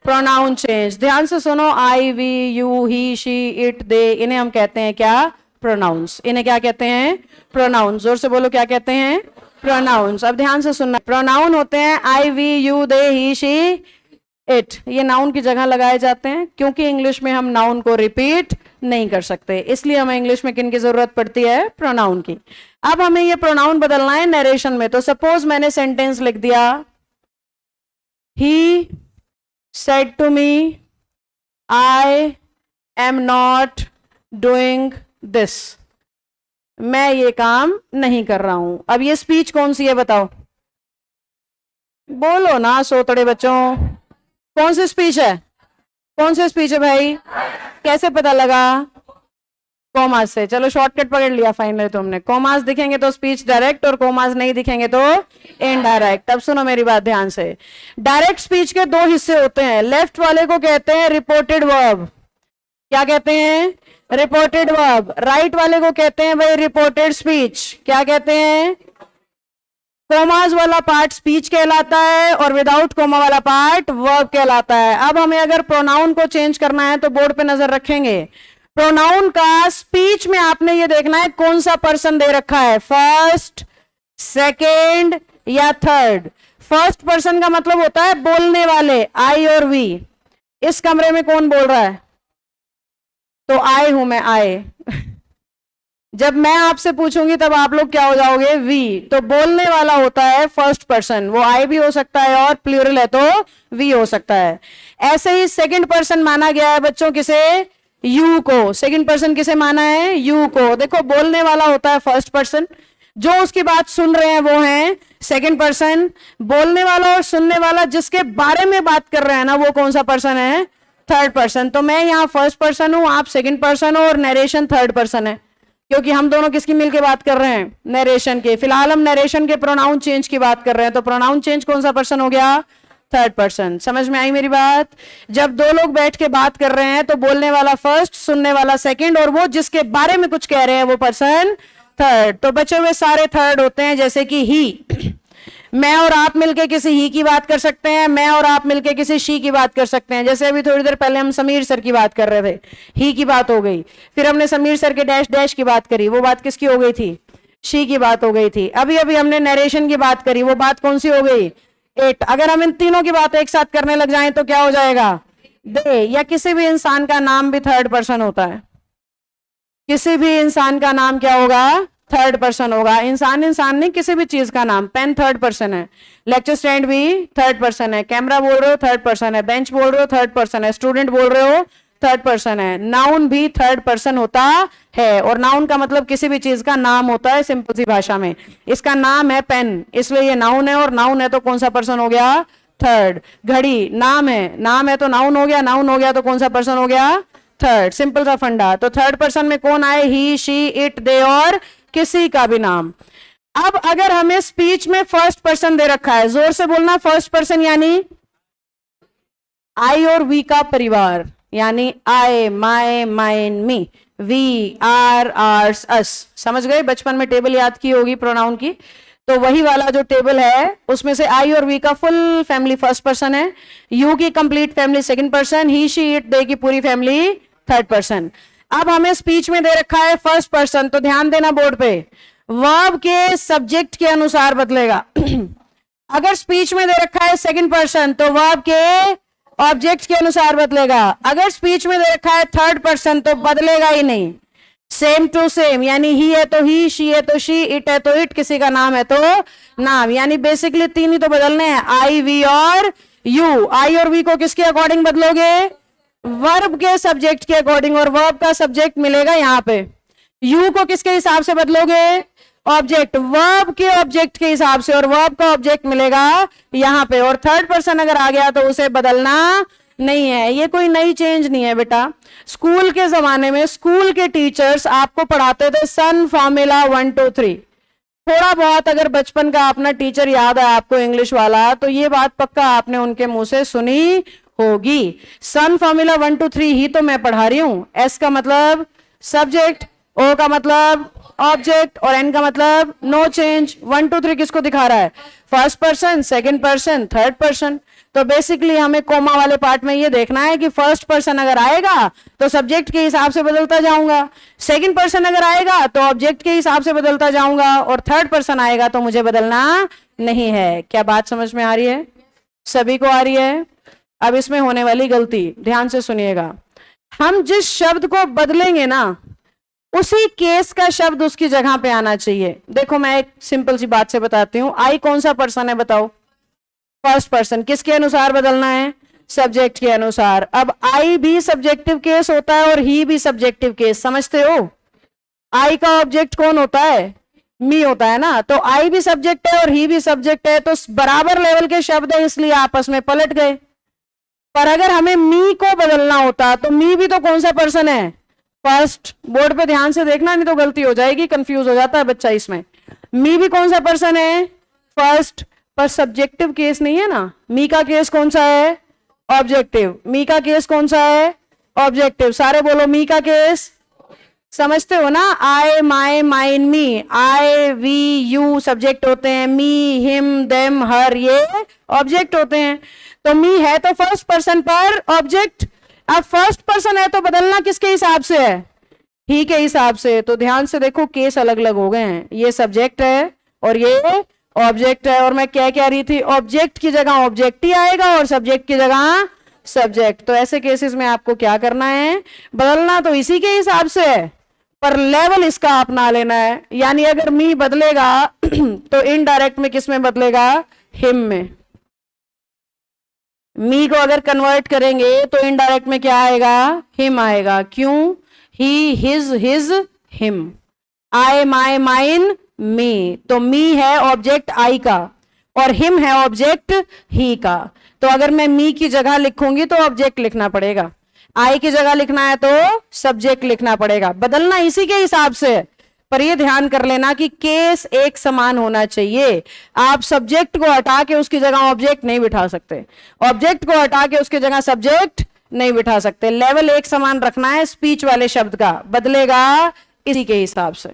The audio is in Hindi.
Pronoun change. ध्यान से सुनो, I, we, you, he, she, it, they, इन्हें हम कहते हैं क्या? प्रोनाउंस। इन्हें क्या कहते हैं? प्रोनाउंस। जोर से बोलो, क्या कहते हैं? प्रोनाउंस। अब ध्यान से सुनना, प्रोनाउन होते हैं I, we, you, they, he, she, it. ये नाउन की जगह लगाए जाते हैं, क्योंकि इंग्लिश में हम नाउन को रिपीट नहीं कर सकते, इसलिए हमें इंग्लिश में किन की जरूरत पड़ती है? प्रोनाउन की। अब हमें ये प्रोनाउन बदलना है नरेशन में। तो सपोज मैंने सेंटेंस लिख दिया, he said to me I am not doing this. मैं ये काम नहीं कर रहा हूं। अब ये स्पीच कौन सी है बताओ? बोलो ना सोतड़े बच्चों, कौन सी स्पीच है? कौन सी स्पीच है भाई? कैसे पता लगा? कॉमास से। चलो शॉर्टकट पकड़ लिया फाइनली तुमने। कॉमास दिखेंगे तो स्पीच डायरेक्ट, और कॉमास नहीं दिखेंगे तो इनडायरेक्ट। अब सुनो मेरी बात ध्यान से। डायरेक्ट स्पीच के दो हिस्से होते हैं। लेफ्ट वाले को कहते हैं रिपोर्टेड वर्ब। क्या कहते हैं? Reported verb. राइट वाले को कहते हैं भाई रिपोर्टेड स्पीच। क्या कहते हैं? कोमास वाला पार्ट स्पीच कहलाता है और विदाउट कोमा वाला पार्ट वर्ब कहलाता है। अब हमें अगर प्रोनाउन को चेंज करना है तो बोर्ड पे नजर रखेंगे। प्रोनाउन का स्पीच में आपने ये देखना है कौन सा पर्सन दे रखा है, फर्स्ट, सेकेंड या थर्ड। फर्स्ट पर्सन का मतलब होता है बोलने वाले, आई और वी। इस कमरे में कौन बोल रहा है? तो आई हूं मैं, आई। जब मैं आपसे पूछूंगी तब आप लोग क्या हो जाओगे? वी। तो बोलने वाला होता है फर्स्ट पर्सन, वो आई भी हो सकता है और प्लूरल है तो वी हो सकता है। ऐसे ही सेकंड पर्सन माना गया है बच्चों किसे? यू को। सेकंड पर्सन किसे माना है? यू को। देखो बोलने वाला होता है फर्स्ट पर्सन, जो उसकी बात सुन रहे हैं वो है सेकंड पर्सन। बोलने वाला और सुनने वाला जिसके बारे में बात कर रहे हैं ना, वो कौन सा पर्सन है? Third person. तो मैं यहाँ फर्स्ट पर्सन हूं, आप सेकंड पर्सन हो और नरेशन थर्ड पर्सन है, क्योंकि हम दोनों किसकी मिलके बात कर रहे हैं? नरेशन के। फिलहाल हम नरेशन के प्रोनाउन चेंज की बात कर रहे हैं, तो प्रोनाउन चेंज कौन सा पर्सन हो गया? Third person. समझ में आई मेरी बात? जब दो लोग बैठ के बात कर रहे हैं तो बोलने वाला फर्स्ट, सुनने वाला सेकंड, और वो जिसके बारे में कुछ कह रहे हैं वो पर्सन थर्ड। तो बचे हुए सारे थर्ड होते हैं, जैसे कि ही। मैं और आप मिलके किसी ही की बात कर सकते हैं, मैं और आप मिलके किसी शी की बात कर सकते हैं। जैसे अभी थोड़ी देर पहले हम समीर सर की बात कर रहे थे, ही की बात हो गई। फिर हमने समीर सर के डैश डैश की बात करी, वो बात किसकी हो गई थी? शी की बात हो गई थी। अभी अभी हमने नरेशन की बात करी, वो बात कौन सी हो गई? इट। अगर हम इन तीनों की बात एक साथ करने लग जाएं तो क्या हो जाएगा? दे। या किसी भी इंसान का नाम भी थर्ड पर्सन होता है। किसी भी इंसान का नाम क्या होगा? थर्ड पर्सन होगा। इंसान नहीं, किसी भी चीज का नाम। पेन थर्ड पर्सन है, लेक्चर स्टैंड भी थर्ड पर्सन है, कैमरा बोल रहे हो थर्ड पर्सन है, बेंच बोल रहे हो थर्ड पर्सन है, स्टूडेंट बोल रहे हो थर्ड पर्सन है। नाउन भी थर्ड पर्सन होता है, और नाउन का मतलब किसी भी चीज का नाम होता है। सिंपल सी भाषा में इसका नाम है पेन, इसलिए ये नाउन है, और नाउन है तो कौन सा पर्सन हो गया? थर्ड। घड़ी नाम है तो नाउन हो गया, नाउन हो गया तो कौन सा पर्सन हो गया? थर्ड। सिंपल सा फंडा। तो थर्ड पर्सन में कौन आए? ही, शी, इट, दे और किसी का भी नाम। अब अगर हमें स्पीच में फर्स्ट पर्सन दे रखा है, जोर से बोलना, फर्स्ट पर्सन यानी आई और वी का परिवार, यानी I, my, mine, me, we, our, ours, us. समझ गए? बचपन में टेबल याद की होगी प्रोनाउन की, तो वही वाला जो टेबल है उसमें से आई और वी का फुल फैमिली फर्स्ट पर्सन है, यू की complete family second person, he, she, it, they की पूरी फैमिली थर्ड पर्सन। अब हमें स्पीच में दे रखा है फर्स्ट पर्सन, तो ध्यान देना बोर्ड पे, वर्ब के सब्जेक्ट के अनुसार बदलेगा। अगर स्पीच में दे रखा है सेकंड पर्सन तो वर्ब के ऑब्जेक्ट के अनुसार बदलेगा। अगर स्पीच में दे रखा है थर्ड पर्सन तो बदलेगा ही नहीं, सेम टू सेम। यानी ही है तो ही, शी है तो शी, इट है तो इट, किसी का नाम है तो नाम। यानी बेसिकली तीन ही तो बदलने हैं, आई, वी और यू। आई और वी को किसके अकॉर्डिंग बदलोगे? वर्ब के सब्जेक्ट के अकॉर्डिंग, और वर्ब का सब्जेक्ट मिलेगा यहाँ पे। यू को किसके हिसाब से बदलोगे? ऑब्जेक्ट, वर्ब के ऑब्जेक्ट के हिसाब से, और वर्ब का ऑब्जेक्ट मिलेगा यहाँ पे। और थर्ड पर्सन अगर आ गया तो उसे बदलना नहीं है। ये कोई नई चेंज नहीं है बेटा। स्कूल के जमाने में स्कूल के टीचर्स आपको पढ़ाते थे सन फॉर्मूला 1 2 3। थोड़ा बहुत अगर बचपन का अपना टीचर याद है आपको इंग्लिश वाला, तो ये बात पक्का आपने उनके मुंह से सुनी होगी। सन फॉर्मूला 1 2 3 ही तो मैं पढ़ा रही हूं। एस का मतलब सब्जेक्ट, ओ का मतलब ऑब्जेक्ट, और एन का मतलब नो चेंज। 1 2 3 किसको दिखा रहा है? First person, second person, third person. तो बेसिकली हमें कोमा वाले पार्ट में ये देखना है कि फर्स्ट पर्सन अगर आएगा तो सब्जेक्ट के हिसाब से बदलता जाऊंगा, सेकंड पर्सन अगर आएगा तो ऑब्जेक्ट के हिसाब से बदलता जाऊंगा, और थर्ड पर्सन आएगा तो मुझे बदलना नहीं है। क्या बात समझ में आ रही है? सभी को आ रही है? अब इसमें होने वाली गलती ध्यान से सुनिएगा। हम जिस शब्द को बदलेंगे ना, उसी केस का शब्द उसकी जगह पे आना चाहिए। देखो मैं एक सिंपल सी बात से बताती हूं। आई कौन सा पर्सन है बताओ? First person. किसके अनुसार बदलना है? सब्जेक्ट के अनुसार। अब आई भी सब्जेक्टिव केस होता है और ही भी सब्जेक्टिव केस, समझते हो? आई का ऑब्जेक्ट कौन होता है? मी होता है ना। तो आई भी सब्जेक्ट है और ही भी सब्जेक्ट है, तो बराबर लेवल के शब्द है, इसलिए आपस में पलट गए। पर अगर हमें मी को बदलना होता तो मी भी तो कौन सा पर्सन है? फर्स्ट। बोर्ड पे ध्यान से देखना, नहीं तो गलती हो जाएगी, कंफ्यूज हो जाता है बच्चा इसमें। मी भी कौन सा पर्सन है? फर्स्ट। पर सब्जेक्टिव केस नहीं है ना। मी का केस कौन सा है? ऑब्जेक्टिव। मी का केस कौन सा है? ऑब्जेक्टिव। सारे बोलो मी का केस। समझते हो ना? I, my, mine, me. I, we, you subject होते हैं, मी, हिम, देम, हर ये ऑब्जेक्ट होते हैं। तो मी है तो फर्स्ट पर्सन पर ऑब्जेक्ट। अब फर्स्ट पर्सन है तो बदलना किसके हिसाब से है? ही के हिसाब से। तो ध्यान से देखो, केस अलग अलग हो गए हैं। ये सब्जेक्ट है और ये ऑब्जेक्ट है। और मैं क्या रही थी? ऑब्जेक्ट की जगह ऑब्जेक्ट ही आएगा और सब्जेक्ट की जगह सब्जेक्ट। तो ऐसे केसेस में आपको क्या करना है? बदलना तो इसी के हिसाब से है, पर लेवल इसका अपना लेना है। यानी अगर मी बदलेगा तो इनडायरेक्ट में किस में बदलेगा? हिम में। मी को अगर कन्वर्ट करेंगे तो इनडायरेक्ट में क्या आएगा? हिम आएगा। क्यों? ही, his, him. I, my, mine, मी। तो मी है ऑब्जेक्ट आई का और हिम है ऑब्जेक्ट ही का। तो अगर मैं मी की जगह लिखूंगी तो ऑब्जेक्ट लिखना पड़ेगा, आई की जगह लिखना है तो सब्जेक्ट लिखना पड़ेगा। बदलना इसी के हिसाब से। पर ये ध्यान कर लेना कि केस एक समान होना चाहिए। आप सब्जेक्ट को हटा के उसकी जगह ऑब्जेक्ट नहीं बिठा सकते, ऑब्जेक्ट को हटा के उसकी जगह सब्जेक्ट नहीं बिठा सकते। लेवल एक समान रखना है स्पीच वाले शब्द का, बदलेगा इसी के हिसाब से।